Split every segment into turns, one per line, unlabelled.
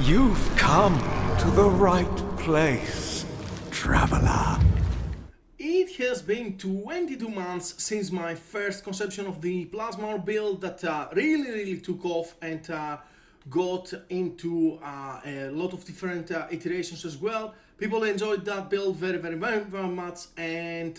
You've come to the right place, traveler.
It has been 22 months since my first conception of the Plasma build that really took off and got into a lot of different iterations as well. People enjoyed that build very much, and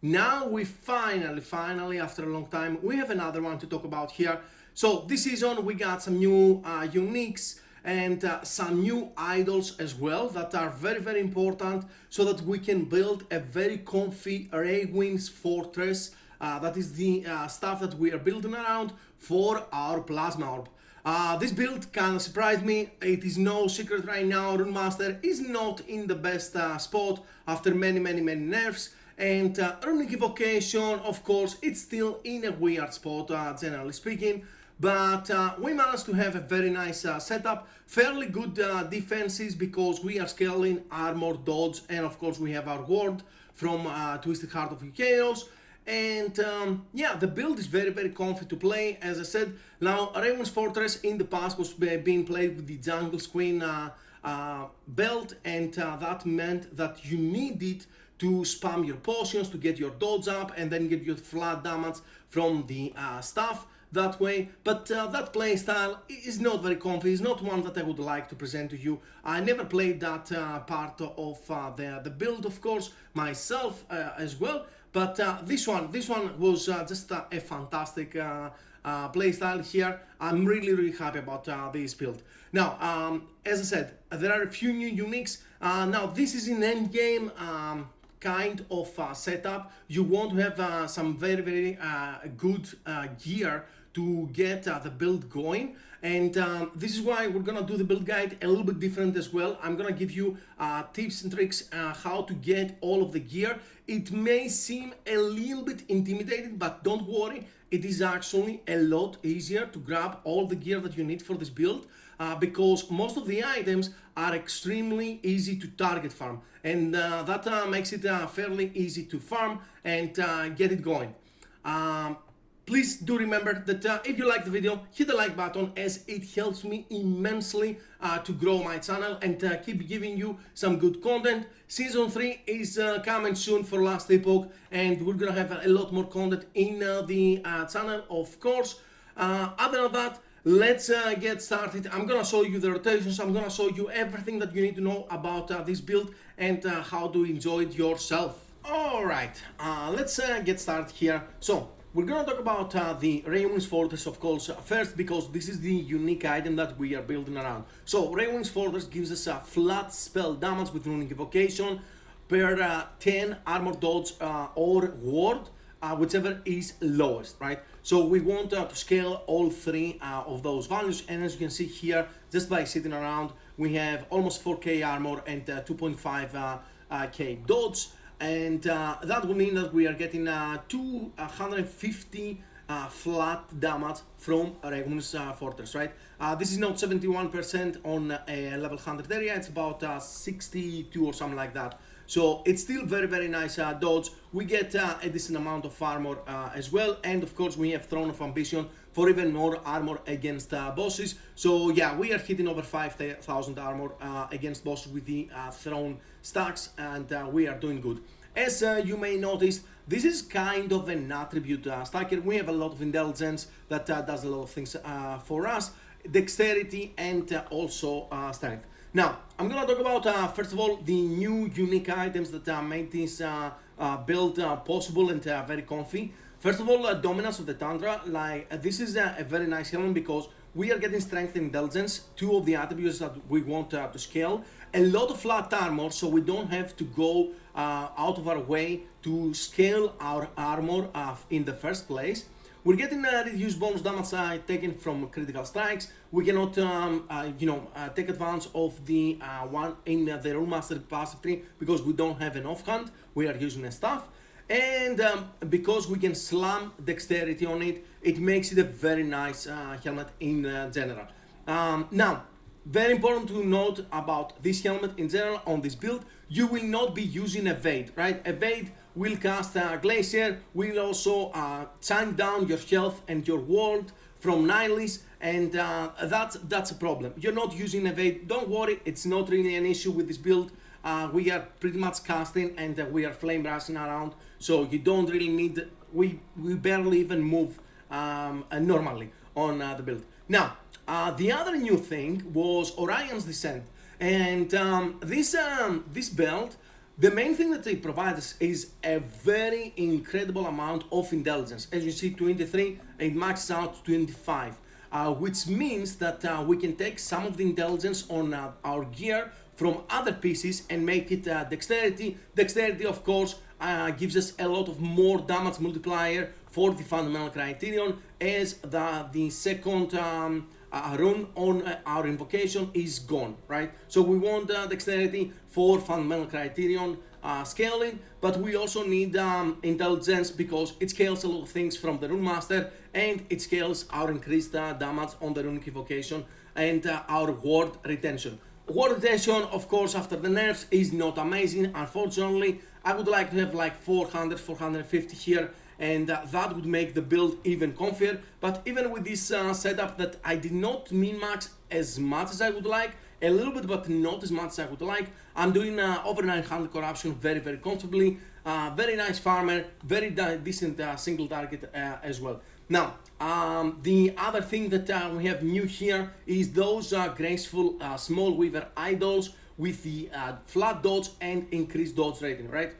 now we finally, after a long time, we have another one to talk about here. So this season we got some new uniques and some new idols as well that are very important, so that we can build a very comfy Reowyn's fortress. That is the stuff that we are building around for our Plasma Orb. This build kind of surprised me. It is no secret right now, Runemaster is not in the best spot after many nerfs. And Runic Evocation, of course, it's still in a weird spot, generally speaking. But we managed to have a very nice setup, fairly good defenses because we are scaling armor, dodge, and of course we have our ward from Twisted Heart of Chaos. And yeah, the build is very comfy to play. As I said, now Reowyn's Fortress in the past was being played with the Jungle's Queen belt, and that meant that you needed to spam your potions to get your dodge up and then get your flat damage from the staff that way. But that playstyle is not very comfy, it's not one that I would like to present to you. I never played that part of the build, of course, myself as well. But this one was just a fantastic playstyle here. I'm really happy about this build. Now, as I said, there are a few new uniques. Now, this is in endgame kind of setup. You want to have some very good gear to get the build going, and this is why we're gonna do the build guide a little bit different as well. I'm gonna give you tips and tricks how to get all of the gear. It may seem a little bit intimidating, but don't worry, it is actually a lot easier to grab all the gear that you need for this build, because most of the items are extremely easy to target farm, and that makes it fairly easy to farm and get it going. Please do remember that if you like the video, hit the like button, as it helps me immensely to grow my channel and keep giving you some good content. Season 3 is coming soon for Last Epoch, and we're gonna have a lot more content in the channel, of course. Other than that, let's get started. I'm gonna show you the rotations, I'm gonna show you everything that you need to know about this build and how to enjoy it yourself. Alright, let's get started here. So, we're gonna talk about the Reowyn's Fortress, of course, first, because this is the unique item that we are building around. So, Reowyn's Fortress gives us a flat spell damage with Runic Evocation per 10 armor dodge or ward, whichever is lowest, right? So we want to scale all three of those values, and as you can see here, just by sitting around, we have almost 4k armor and 2.5k dodge. And that will mean that we are getting 250 flat damage from Reowyn's Fortress, right? This is not 71% on a level 100 area, it's about 62 or something like that. So it's still very nice dodge. We get a decent amount of armor as well, and of course we have Throne of Ambition for even more armor against bosses. So yeah, we are hitting over 5,000 armor against bosses with the Throne stacks, and we are doing good. As you may notice, this is kind of an attribute stacker. We have a lot of intelligence that does a lot of things for us, dexterity and also strength. Now, I'm gonna talk about first of all the new unique items that made this build possible and very comfy. First of all, Dominance of the Tundra. This is a very nice helmet because we are getting strength and intelligence, two of the attributes that we want to scale. A lot of flat armor, so we don't have to go out of our way to scale our armor in the first place. We're getting reduced bonus damage taken from critical strikes. We cannot, take advantage of the one in the Runemaster passive tree because we don't have an offhand. We are using a staff. And because we can slam dexterity on it, it makes it a very nice helmet in general. Now, very important to note about this helmet in general on this build, you will not be using Evade, right? Evade will cast Glacier, will also chunk down your health and your ward from Nihilist, and that's a problem. You're not using evade, don't worry, it's not really an issue with this build. We are pretty much casting and we are flame rushing around, so you don't really need, we barely even move normally on the build. Now, the other new thing was Orion's Descent, and this build, the main thing that it provides is a very incredible amount of intelligence. As you see, 23, it maxes out to 25, which means that we can take some of the intelligence on our gear from other pieces and make it dexterity. Dexterity, of course, gives us a lot of more damage multiplier for the fundamental criterion, as the second rune on our invocation is gone, right? So we want dexterity for fundamental criterion scaling, but we also need intelligence because it scales a lot of things from the Runemaster, and it scales our increased damage on the runic evocation and our ward retention. Ward retention, of course, after the nerfs is not amazing, unfortunately. I would like to have like 400, 450 here, and that would make the build even comfier. But even with this setup that I did not min-max as much as I would like, a little bit but not as much as I would like, I'm doing over 900 corruption very, very comfortably. Very nice farmer, very decent single target as well. Now, the other thing that we have new here is those graceful small weaver idols with the flat dodge and increased dodge rating, right?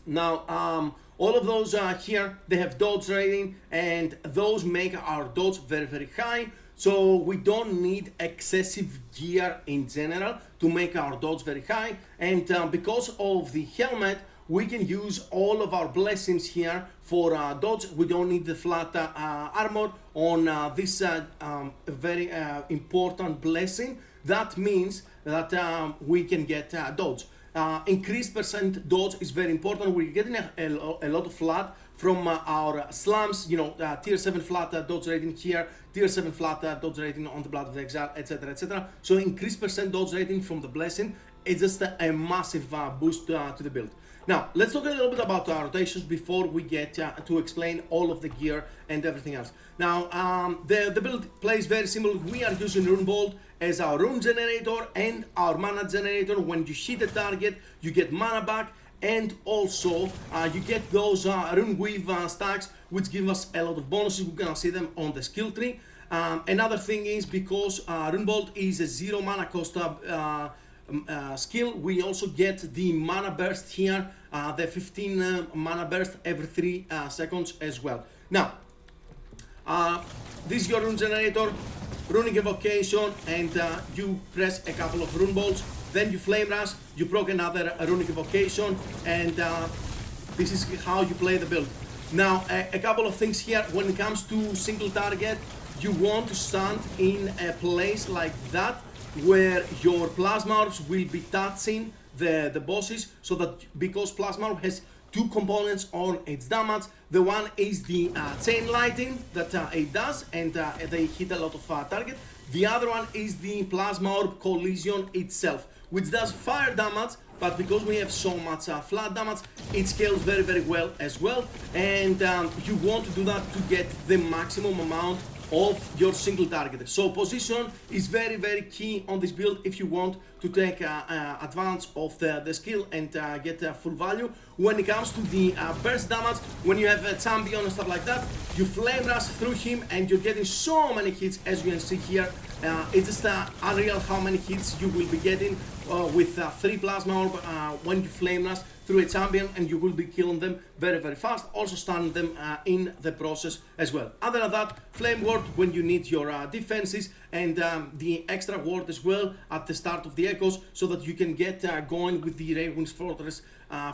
Now, all of those here, they have dodge rating, and those make our dodge very, very high. So we don't need excessive gear in general to make our dodge very high. And because of the helmet, we can use all of our blessings here for dodge. We don't need the flat armor on this very important blessing. That means that we can get dodge. Increased percent dodge is very important. We're getting a lot of flat from our slams, you know, tier 7 flat dodge rating here, tier 7 flat dodge rating on the Blood of the Exile, etc, etc. So increased percent dodge rating from the blessing is just a massive boost to the build. Now, let's talk a little bit about our rotations before we get to explain all of the gear and everything else. Now, the build plays very similar. We are using Rune Bolt as our rune generator and our mana generator. When you hit a target, you get mana back, and also you get those rune weave stacks, which give us a lot of bonuses. We're gonna see them on the skill tree. Another thing is, because Rune Bolt is a 0 mana cost skill, we also get the mana burst here, the 15 mana burst every 3 seconds as well. Now, this is your rune generator, runic evocation, and you press a couple of rune bolts, then you flame rush, you proc another runic evocation, and this is how you play the build. Now, a couple of things here. When it comes to single target, you want to stand in a place like that, where your plasma orbs will be touching the bosses, so that, because plasma orb has 2 components on its damage. The one is the chain lighting that it does, and they hit a lot of target. The other one is the plasma orb collision itself, which does fire damage, but because we have so much flat damage, it scales very, very well as well. And you want to do that to get the maximum amount of your single target. So position is very, very key on this build if you want to take advantage of the skill and get full value. When it comes to the burst damage, when you have a champion and stuff like that, you flame rush through him and you're getting so many hits, as you can see here. It's just unreal how many hits you will be getting with 3 plasma orb when you flame rush through a champion, and you will be killing them very, very fast, also stunning them in the process as well. Other than that, flame ward when you need your defenses, and the extra ward as well at the start of the echoes, so that you can get going with the Reowyn's Fortress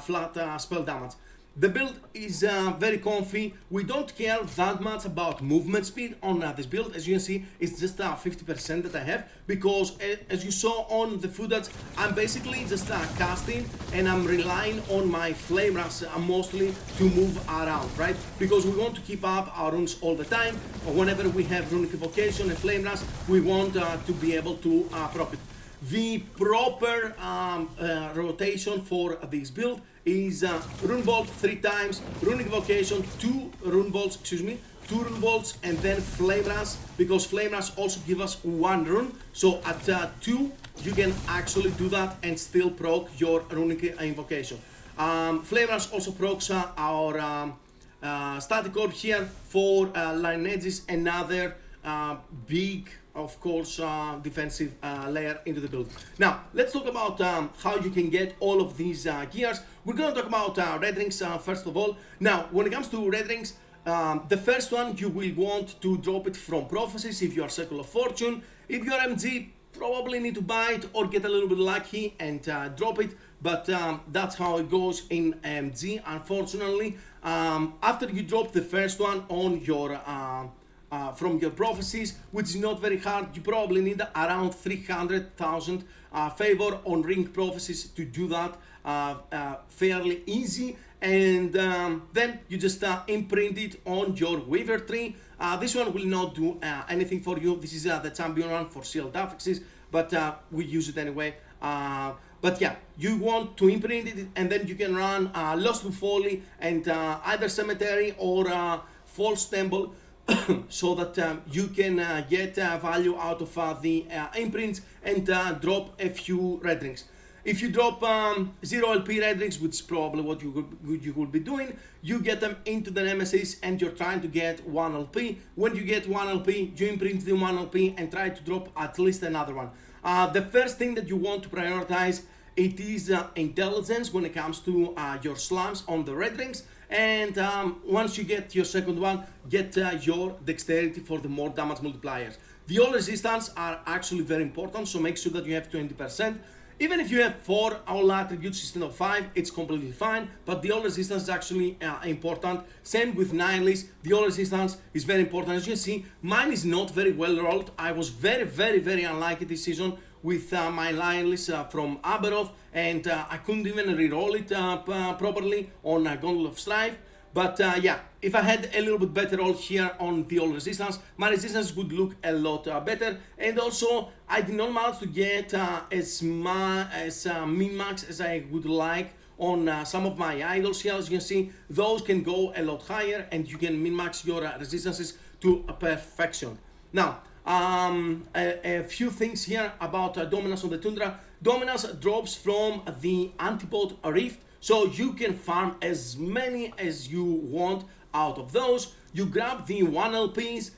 flat spell damage. The build is very comfy. We don't care that much about movement speed on this build. As you can see, it's just 50% that I have, because as you saw on the footage, I'm basically just casting, and I'm relying on my flame rush mostly to move around, right? Because we want to keep up our runes all the time. Whenever we have runic evocation and flame rush, we want to be able to proc it. The proper rotation for this build is Rune Bolt 3 times, Runic Evocation 2 Rune Bolts, 2 rune bolts, and then flame rush, because flame rush also give us 1 rune. So at 2 you can actually do that and still proc your runic invocation. Flame rush also procs our static orb here for line edges, another big, of course, defensive layer into the build. Now let's talk about how you can get all of these gears. We're going to talk about red rings first of all. Now when it comes to red rings, the first one you will want to drop it from prophecies if you are Circle of Fortune. If you are MG, probably need to buy it or get a little bit lucky and drop it, but that's how it goes in MG, unfortunately. After you drop the first one on your from your prophecies, which is not very hard, you probably need around 300,000 favor on ring prophecies to do that fairly easy. And then you just imprint it on your Weaver tree. This one will not do anything for you. This is the champion one for sealed affixes, but we use it anyway. But yeah, you want to imprint it, and then you can run Lost to Folly and either Cemetery or False Temple, so that you can get value out of the imprints and drop a few red rings. If you drop 0 LP red rings, which is probably what you will be doing, you get them into the Nemesis and you're trying to get 1 LP. When you get 1 LP, you imprint the 1 LP and try to drop at least another one. The first thing that you want to prioritize, it is intelligence when it comes to your slams on the red rings. And once you get your second one, get your dexterity for the more damage multipliers. The all resistance are actually very important, so make sure that you have 20%. Even if you have 4 all attributes instead of 5, it's completely fine, but the all resistance is actually important. Same with Nihilist, the all resistance is very important. As you can see, mine is not very well rolled. I was very unlucky this season with my Nihilist from Aberov, and I couldn't even re-roll it properly on Gauntlet of Strife. But yeah, if I had a little bit better roll here on the all resistance, my resistance would look a lot better. And also, I did not manage to get as min-max as I would like on some of my idols here. As you can see, those can go a lot higher and you can min-max your resistances to perfection. Now, a few things here about Dominus on the Tundra. Dominus drops from the Antipode Rift, so you can farm as many as you want out of those. You grab the 1 LPs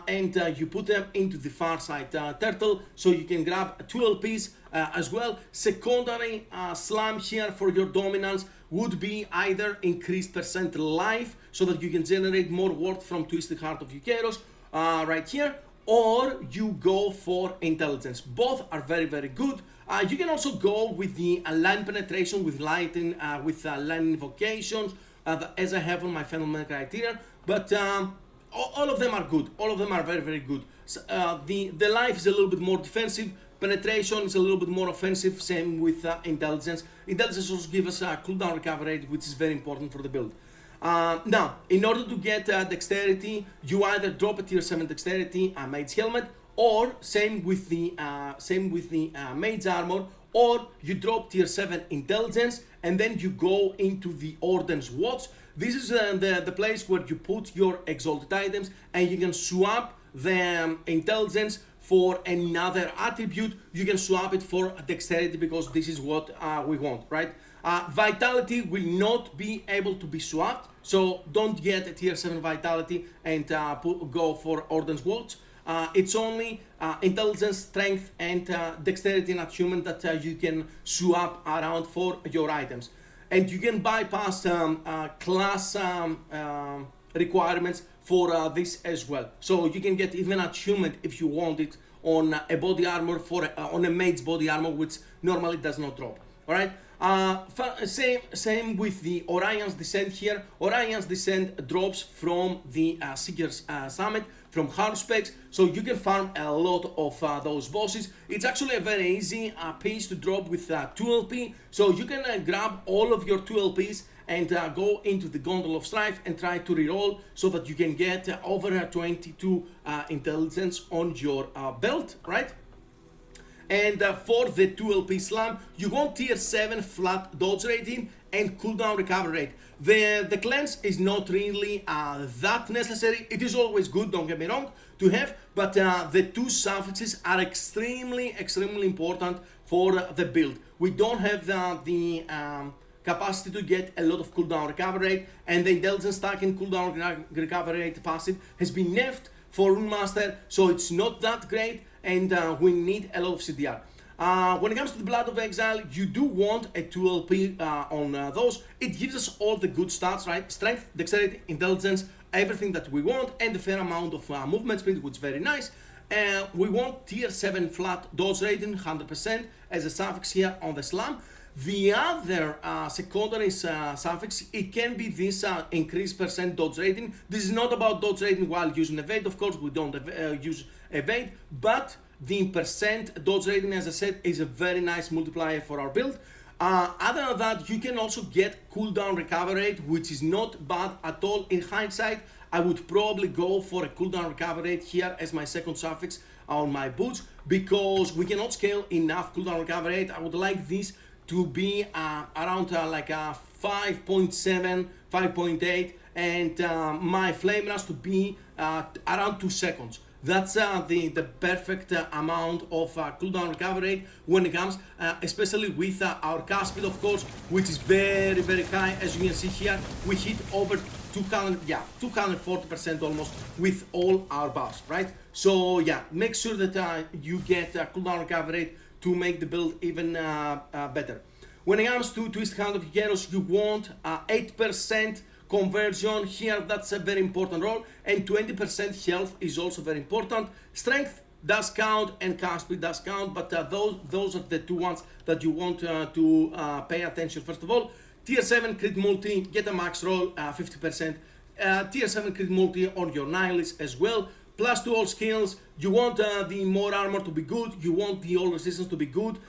and you put them into the far side turtle, so you can grab 2 LPs as well. Secondary slam here for your dominance would be either increased percent life, so that you can generate more worth from Twisted Heart of Eukeros right here, or you go for intelligence. Both are very good. You can also go with the line penetration with lighting, with line invocations, as I have on my phenomenal criteria. But all of them are good. All of them are very good. So, the life is a little bit more defensive. Penetration is a little bit more offensive. Same with intelligence. Intelligence also gives us a cooldown recovery rate, which is very important for the build. Now, in order to get dexterity, you either drop a tier 7 dexterity, a mage helmet, or same with the mage armor, or you drop tier 7 intelligence and then you go into the Orden's Watch. This is the place where you put your exalted items and you can swap the intelligence for another attribute. You can swap it for dexterity because this is what we want, right? Vitality will not be able to be swapped, so don't get a tier 7 vitality and go for Orden's Watch. It's only intelligence, strength, and dexterity and attunement that you can swap around for your items. And you can bypass class requirements for this as well. So you can get even attunement if you want it on a body armor for on a mage's body armor, which normally does not drop. All right. Same with the Orion's Descent here. Orion's Descent drops from the Seeker's Summit, from Haruspex, so you can farm a lot of those bosses. It's actually a very easy piece to drop with 2 LP, so you can grab all of your 2 LPs and go into the Gauntlet of Strife and try to reroll so that you can get over 22 intelligence on your belt, right? And for the 2 LP slam, you want tier 7 flat dodge rating and cooldown recovery rate. The cleanse is not really that necessary. It is always good, don't get me wrong, to have, but the two suffixes are extremely important for the build. We don't have the capacity to get a lot of cooldown recovery rate, and the intelligence stack and cooldown recovery rate passive has been nerfed for Runemaster, so it's not that great, and we need a lot of CDR. When it comes to the Blood of Exile, you do want a 2LP on those. It gives us all the good stats, right? Strength, dexterity, intelligence, everything that we want, and a fair amount of movement speed, which is very nice. We want tier 7 flat dodge rating, 100% as a suffix here on the slam. The other secondary suffix, it can be this increased percent dodge rating. This is not about dodge rating while using evade, of course, we don't use evade, but the percent dodge rating, as I said, is a very nice multiplier for our build. Other than that, you can also get cooldown recovery rate, which is not bad at all. In hindsight, I would probably go for a cooldown recovery rate here as my second suffix on my boots, because we cannot scale enough cooldown recovery rate. I would like this to be around like a 5.7, 5.8, and my flame rush to be around 2 seconds. That's the perfect amount of cooldown recovery rate when it comes, especially with our cast speed, of course, which is very high. As you can see here, we hit over 240% almost with all our buffs, right? So yeah, make sure that you get cooldown recovery rate to make the build even better. When it comes to Twisted Hand of Heroes, you want 8% conversion here, that's a very important role, and 20% health is also very important. Strength does count and cast speed does count, but those are the two ones that you want to pay attention. First of all, tier 7 crit multi, get a max roll, 50%. Tier 7 crit multi on your nihilist as well. Plus to all skills, you want the more armor to be good, you want the all resistance to be good.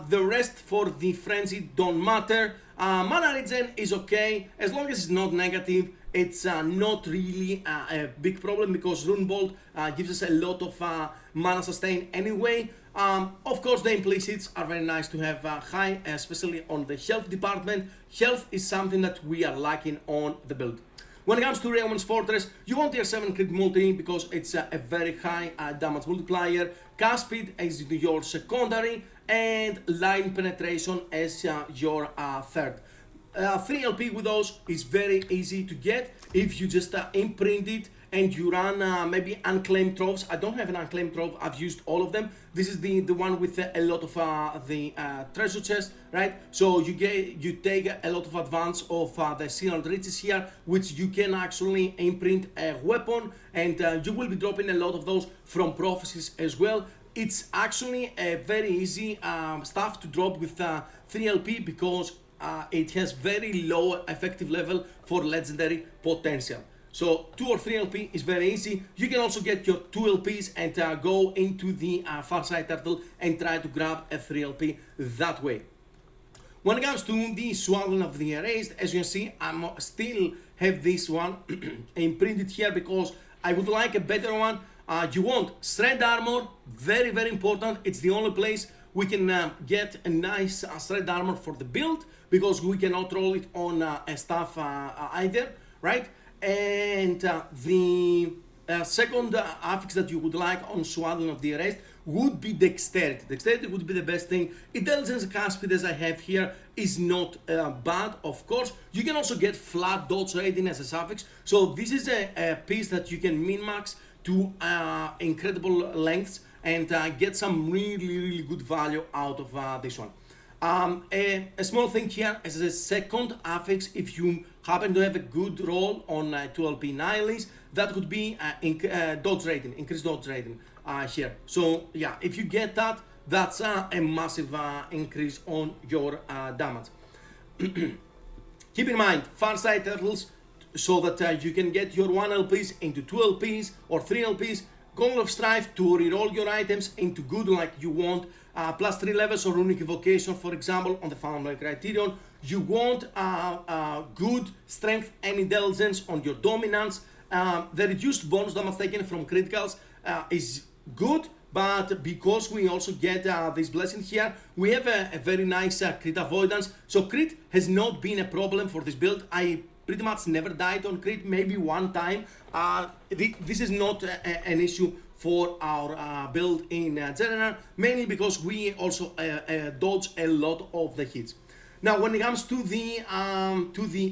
The rest for the frenzy don't matter. Mana regen is okay, as long as it's not negative. It's not really a big problem, because Rune Bolt gives us a lot of mana sustain anyway. Of course, the implicits are very nice to have high, especially on the health department. Health is something that we are lacking on the build. When it comes to Reowyn's Fortress, you want tier 7 crit multi because it's a very high damage multiplier. Cast speed is your secondary, and line penetration as your third. 3LP with those is very easy to get if you just imprint it and you run maybe unclaimed troves. I don't have an unclaimed trove, I've used all of them. This is the one with a lot of the treasure chest, right? So you take a lot of advance of the sealed riches here, which you can actually imprint a weapon, and you will be dropping a lot of those from prophecies as well. It's actually a very easy stuff to drop with 3LP, because it has very low effective level for legendary potential. So 2 or 3LP is very easy. You can also get your 2LPs and go into the Farside Turtle and try to grab a 3LP that way. When it comes to the Swaddling of the Erased, as you can see, I still have this one imprinted here because I would like a better one. You want Shred Armor, very important. It's the only place we can get a nice Shred Armor for the build, because we cannot roll it on a staff either, right? And the second affix that you would like on Swaddling of the Erased would be Dexterity. Dexterity would be the best thing. Intelligence cast speed, as I have here, is not bad, of course. You can also get flat dodge rating as a suffix. So this is a piece that you can min-max to incredible lengths and get some really good value out of this one. A small thing here as a second affix, if you happen to have a good roll on 2LP Nihilist, that would be dodge rating, increased dodge rating here. So yeah, if you get that, that's a massive increase on your damage. Keep in mind, Farside Turtles, so that you can get your 1LPs into 2LPs or 3LPs. Gauntlet of Strife to reroll your items into good like you want. Plus 3 levels of Runic Evocation, for example, on the Foundry Criterion. You want good strength and intelligence on your dominance. The reduced bonus damage taken from criticals is good, but because we also get this blessing here, we have a very nice crit avoidance. So crit has not been a problem for this build. I pretty much never died on crit, maybe one time. This is not an issue for our build in general, mainly because we also dodge a lot of the hits. Now, when it comes to the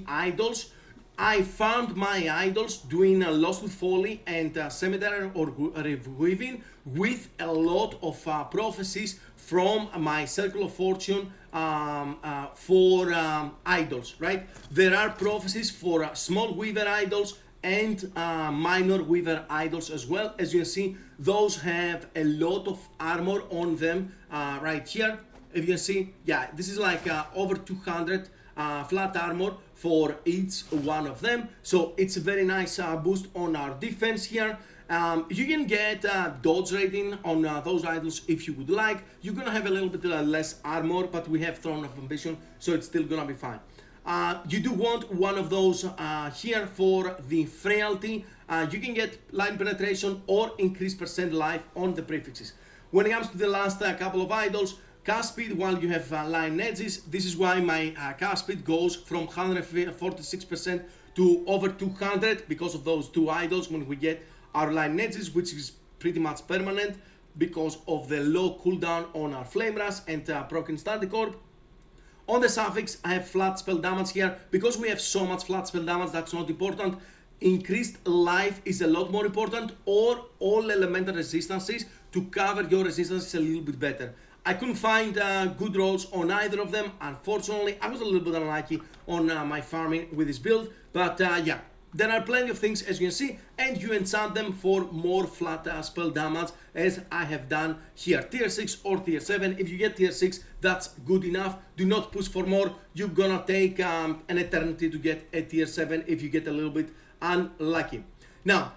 idols, I found my idols doing Lost with Folly and Cemetery or Reowyn with a lot of prophecies from my Circle of Fortune for idols, right? There are prophecies for small Weaver idols and minor Weaver idols as well. As you can see, those have a lot of armor on them right here. If you can see, yeah, this is like over 200 flat armor for each one of them. So it's a very nice boost on our defense here. You can get dodge rating on those idols if you would like. You're gonna have a little bit less armor, but we have Throne of Ambition, so it's still gonna be fine. You do want one of those here for the frailty. You can get line penetration or increased percent life on the prefixes. When it comes to the last couple of idols, cast speed while you have line edges. This is why my cast speed goes from 146% to over 200 because of those two idols when we get our line edges, which is pretty much permanent because of the low cooldown on our Flame Rush and Broken Static Orb. On the suffix, I have flat spell damage here. Because we have so much flat spell damage, that's not important. Increased life is a lot more important, or all elemental resistances to cover your resistances a little bit better. I couldn't find good rolls on either of them, unfortunately. I was a little bit unlucky on my farming with this build, but yeah, there are plenty of things as you can see, and you enchant them for more flat spell damage as I have done here. Tier 6 or tier 7, if you get tier 6, that's good enough. Do not push for more, you're gonna take an eternity to get a tier 7 if you get a little bit unlucky. Now,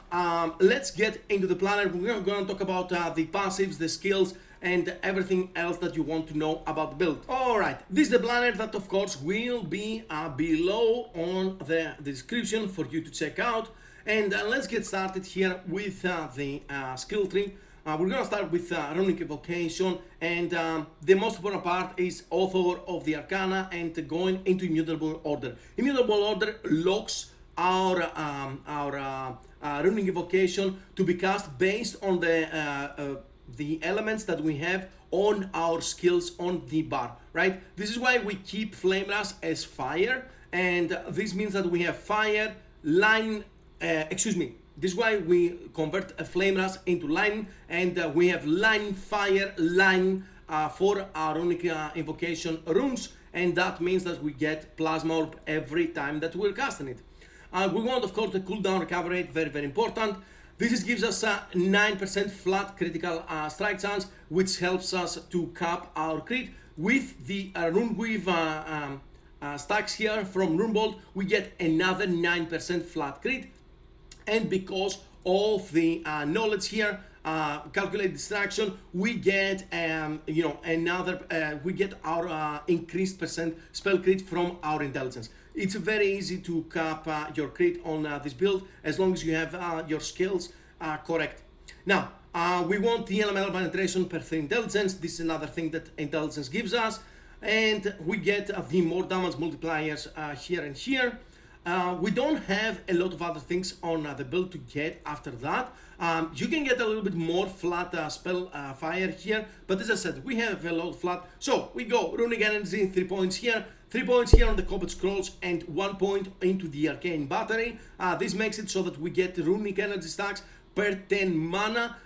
let's get into the planner. We're gonna talk about the passives, the skills, and everything else that you want to know about the build. Alright, this is the planner that of course will be below on the description for you to check out. And let's get started here with the skill tree. We're gonna start with Runic Evocation, and the most important part is Author of the Arcana and going into Immutable Order. Immutable Order locks our Runic Evocation to be cast based on the elements that we have on our skills on the bar, right? This is why we keep Flame Rush as fire, and this means that we have fire, line, this is why we convert a Flame Rush into line, and we have line, fire, line for our Runic Invocation runes, and that means that we get Plasma Orb every time that we're casting it. We want, of course, the cooldown recovery rate, very, very important. This gives us a 9% flat critical strike chance, which helps us to cap our crit. With the Runeweave stacks here from Runebolt, we get another 9% flat crit. And because of the knowledge here, calculate distraction, we get we get our increased percent spell crit from our intelligence. It's very easy to cap your crit on this build as long as you have your skills correct. Now, we want the elemental penetration per 3 intelligence. This is another thing that intelligence gives us, and we get the more damage multipliers here and here. We don't have a lot of other things on the build to get after that. You can get a little bit more flat spell fire here, but as I said, we have a lot of flat. So we go Runic Energy, 3 points here, 3 points here on the Combat Scrolls, and 1 point into the Arcane Battery. This makes it so that we get Runic Energy stacks per 10 mana.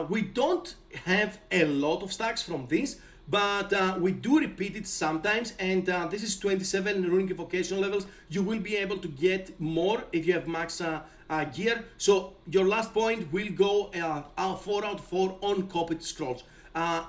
We don't have a lot of stacks from this, but we do repeat it sometimes, and this is 27 Runic Evocation levels. You will be able to get more if you have max gear, so your last point will go 4 out of 4 on Combat Scrolls.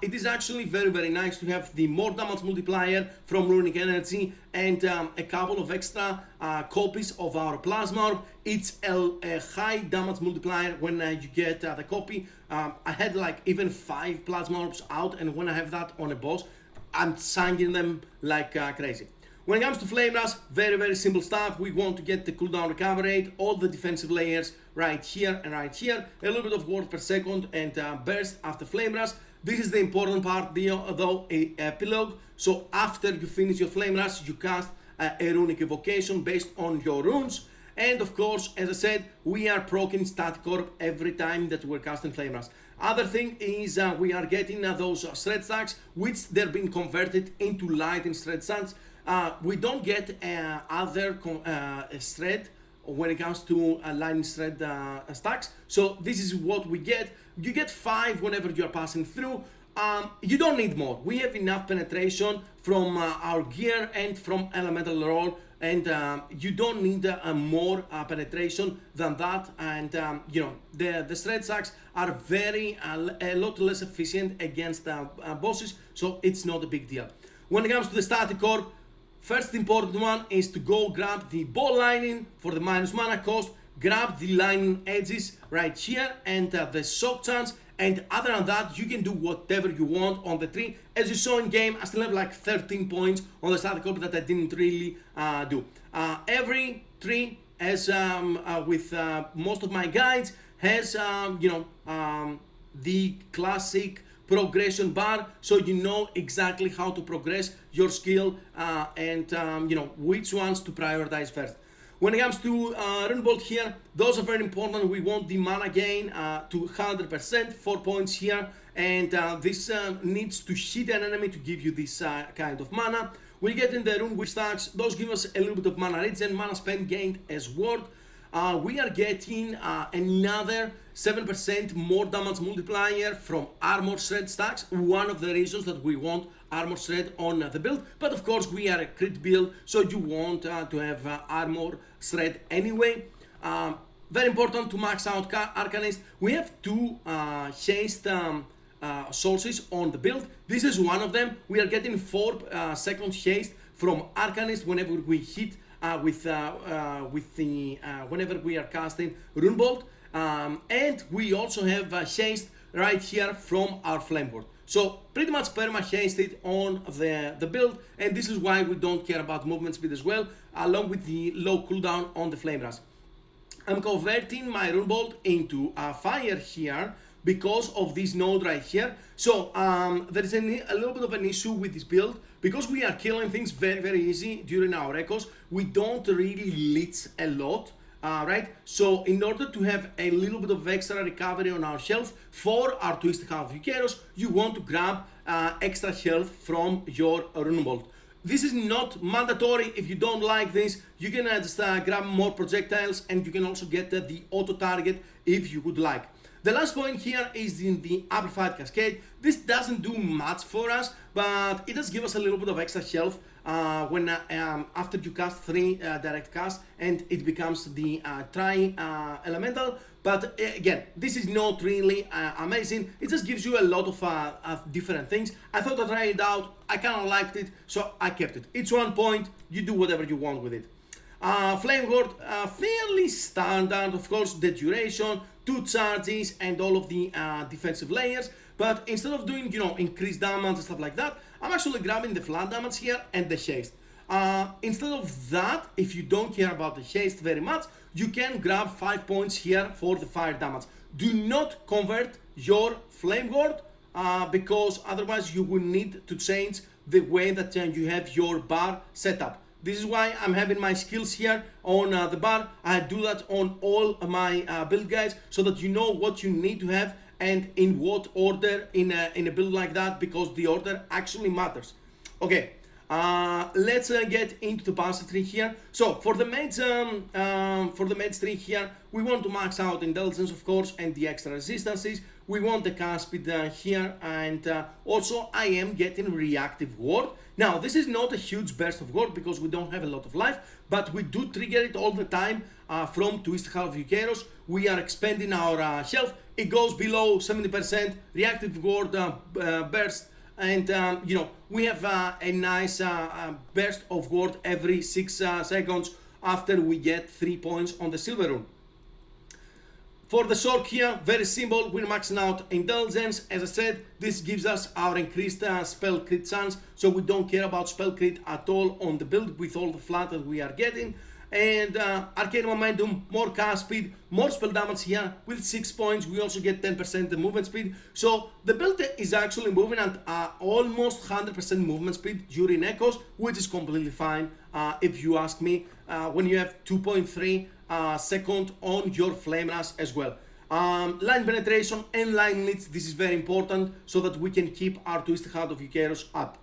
It is actually very, very nice to have the more damage multiplier from Runic Energy and a couple of extra copies of our Plasma Orb. It's a high damage multiplier when you get the copy. I had like even 5 Plasma Orbs out, and when I have that on a boss, I'm singing them like crazy. When it comes to Flame Rush, very simple stuff. We want to get the cooldown recovery rate, all the defensive layers right here and right here, a little bit of ward per second, and burst after Flame Rush. This is the important part, though, a epilogue. So after you finish your Flame Rush, you cast a runic evocation based on your runes. And of course, as I said, we are proccing Static Orb every time that we're casting Flame Rush. Other thing is we are getting those shred stacks, which they're being converted into lightning shred stacks. We don't get other shred when it comes to lightning shred stacks. So this is what we get. You get 5 whenever you are passing through. You don't need more. We have enough penetration from our gear and from elemental roll, and you don't need more penetration than that. And you know, the shred sacks are a lot less efficient against bosses, so it's not a big deal. When it comes to the static orb, first important one is to go grab the ball lining for the minus mana cost, grab the lining edges right here, and the shock chance. And other than that, you can do whatever you want on the tree. As you saw in game, I still have like 13 points on the static orb that I didn't really do. Every tree, as with most of my guides, has the classic progression bar, so you know exactly how to progress your skill and which ones to prioritize first. When it comes to Runebolt here, those are very important. We want the mana gain to 100%, 4 points here, and this needs to hit an enemy to give you this kind of mana. We get in the Rune Witch stacks, those give us a little bit of mana regen, mana spent gained as ward. We are getting another 7% more damage multiplier from armor shred stacks, one of the reasons that we want armor shred on the build. But of course we are a crit build, so you want to have armor shred anyway. Very important to max out Arcanist. We have 2 haste sources on the build. This is one of them. We are getting 4 second haste from Arcanist whenever we hit whenever we are casting Runebolt, and we also have haste right here from our Flameboard. So pretty much perma hasted on the build, and this is why we don't care about movement speed as well, along with the low cooldown on the Flame Rush. I'm converting my Runebolt into fire here because of this node right here. So there is a little bit of an issue with this build. Because we are killing things very easy during our echoes, we don't really leech a lot, right? So in order to have a little bit of extra recovery on our health for our Twisted Heart of Eukeros, you want to grab extra health from your Runebolt. This is not mandatory. If you don't like this, you can just grab more projectiles, and you can also get the auto target if you would like. The last point here is in the Amplified Cascade. This doesn't do much for us, but it does give us a little bit of extra health when after you cast 3 direct casts, and it becomes the tri-elemental. But again, this is not really amazing. It just gives you a lot of different things. I thought I'd try it out. I kind of liked it, so I kept it. It's 1 point. You do whatever you want with it. Flame Ward, fairly standard, of course, the duration, 2 charges, and all of the defensive layers. But instead of doing, increased damage and stuff like that, I'm actually grabbing the flat damage here and the haste. Instead of that, if you don't care about the haste very much, you can grab 5 points here for the fire damage. Do not convert your Flame Ward because otherwise you will need to change the way that you have your bar set up. This is why I'm having my skills here on the bar. I do that on all my build guides so that you know what you need to have and in what order in a build like that, because the order actually matters. Okay, let's get into the passive tree here. So for the mage tree here, we want to max out intelligence, of course, and the extra resistances. We want the cast speed here, and also I am getting reactive ward. Now this is not a huge burst of ward because we don't have a lot of life, but we do trigger it all the time from Twisted Heart of Eukeros. We are expanding our health. It goes below 70% reactive ward burst, and we have a nice burst of ward every 6 seconds after we get 3 points on the silver rune. For the sword here, very simple, we're maxing out Intelligence. As I said, this gives us our increased spell crit chance, so we don't care about spell crit at all on the build with all the flat that we are getting. And Arcane Momentum, more cast speed, more spell damage here. With 6 points, we also get 10% movement speed. So the build is actually moving at almost 100% movement speed during Echoes, which is completely fine if you ask me, when you have 2.3 second on your Flame Rush as well. Line penetration and line leads, this is very important so that we can keep our Twisted Heart of Eucharos up.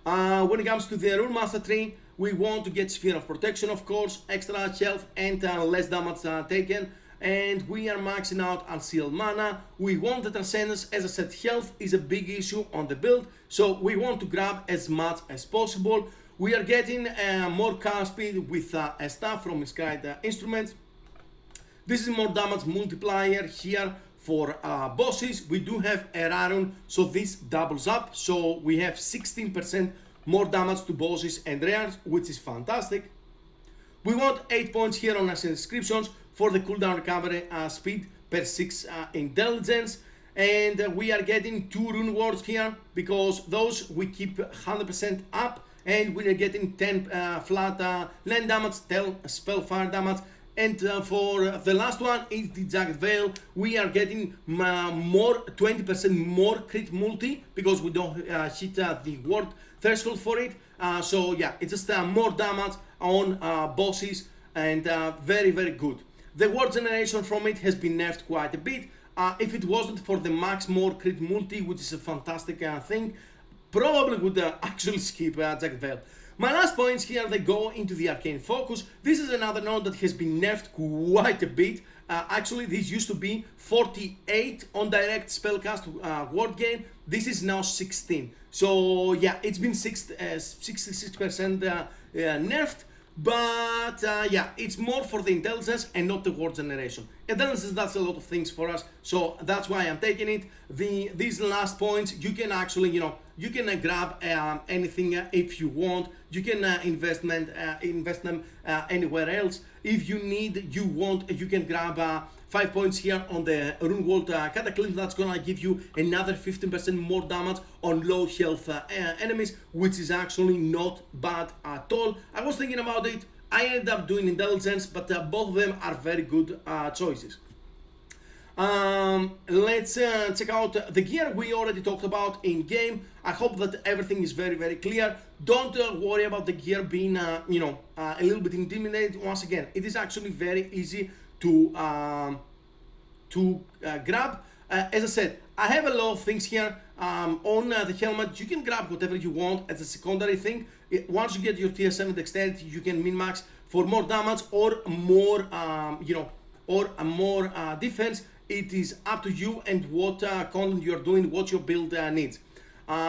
When it comes to the Runemaster tree, we want to get Sphere of Protection, of course, extra health and less damage taken. And we are maxing out Unsealed Mana. We want the Transcendence. As I said, health is a big issue on the build, so we want to grab as much as possible. We are getting more cast speed with a staff from Inscribed Instruments. This is more damage multiplier here for bosses. We do have a Rarun, so this doubles up. So we have 16% more damage to bosses and rares, which is fantastic. We want 8 points here on Ascent Inscriptions for the cooldown recovery speed per 6 intelligence. And we are getting 2 rune wards here because those we keep 100% up. And we are getting 10 flat land damage, 10 spell fire damage. And for the last one is the Jagged Veil. We are getting more 20% more crit multi because we don't hit the ward threshold for it. So yeah, it's just more damage on bosses and very, very good. The ward generation from it has been nerfed quite a bit. If it wasn't for the max more crit multi, which is a fantastic thing, probably would actually skip Jagged Veil. My last points here, they go into the Arcane Focus. This is another node that has been nerfed quite a bit. Actually, this used to be 48 on direct spellcast ward gain. This is now 16. So yeah, it's been 66% nerfed. But yeah, it's more for the intelligence and not the word generation. Intelligence does a lot of things for us, so that's why I'm taking it. These last points, you can actually, you can grab anything if you want. You can invest them anywhere else. If you need, you can grab 5 points here on the Runeworld Cataclysm. That's gonna give you another 15% more damage on low health enemies, which is actually not bad at all. I was thinking about it. I ended up doing Intelligence, but both of them are very good choices. Let's check out the gear we already talked about in game. I hope that everything is very, very clear. Don't worry about the gear being, a little bit intimidating. Once again, it is actually very easy to grab. As I said, I have a lot of things here on the helmet. You can grab whatever you want as a secondary thing. Once you get your tier 7 dexterity, you can min-max for more damage or more, more defense. It is up to you and what content you're doing, what your build needs.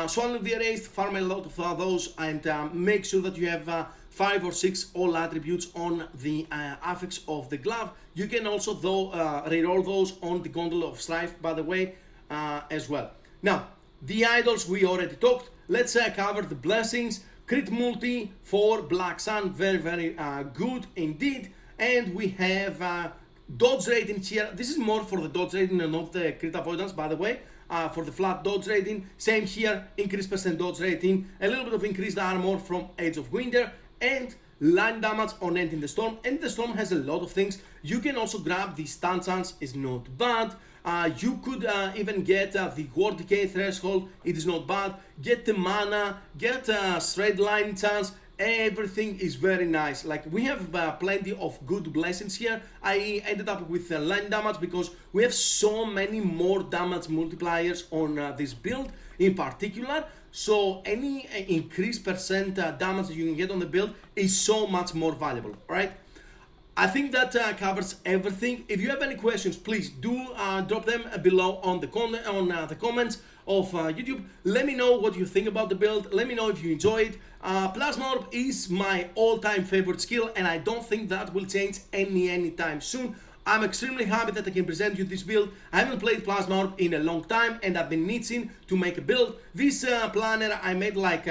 Swallow the Erased, farm a lot of those, and make sure that you have 5 or 6 all attributes on the affix of the glove. You can also reroll those on the Gondola of Strife, by the way, as well. Now, the idols we already talked. Let's cover the blessings. Crit multi for Black Sun, very, very good indeed. And we have dodge rating here. This is more for the dodge rating and not the crit avoidance, by the way. For the flat dodge rating, same here, increased percent dodge rating, a little bit of increased armor from Age of Winter, and line damage on Ending the Storm. Ending the Storm has a lot of things. You can also grab the stun chance, is not bad. You could even get the ward decay threshold, it is not bad. Get the mana, get straight line chance. Everything is very nice. Like, we have plenty of good blessings here. I ended up with line damage because we have so many more damage multipliers on this build in particular. So any increased percent damage that you can get on the build is so much more valuable, right? I think that covers everything. If you have any questions, please do drop them below on the comments of YouTube. Let me know what you think about the build. Let me know if you enjoy it. Plasma Orb is my all-time favorite skill, and I don't think that will change anytime soon. I'm extremely happy that I can present you this build. I haven't played Plasma Orb in a long time, and I've been itching to make a build. This planner I made like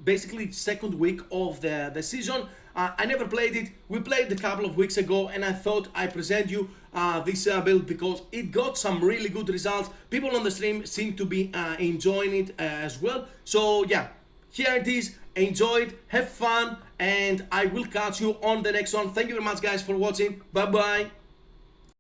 basically second week of the season. I never played it. We played a couple of weeks ago, and I thought I present you this build because it got some really good results. People on the stream seem to be enjoying it as well. So yeah, here it is. Enjoy it, have fun, and I will catch you on the next one. Thank you very much, guys, for watching. Bye bye.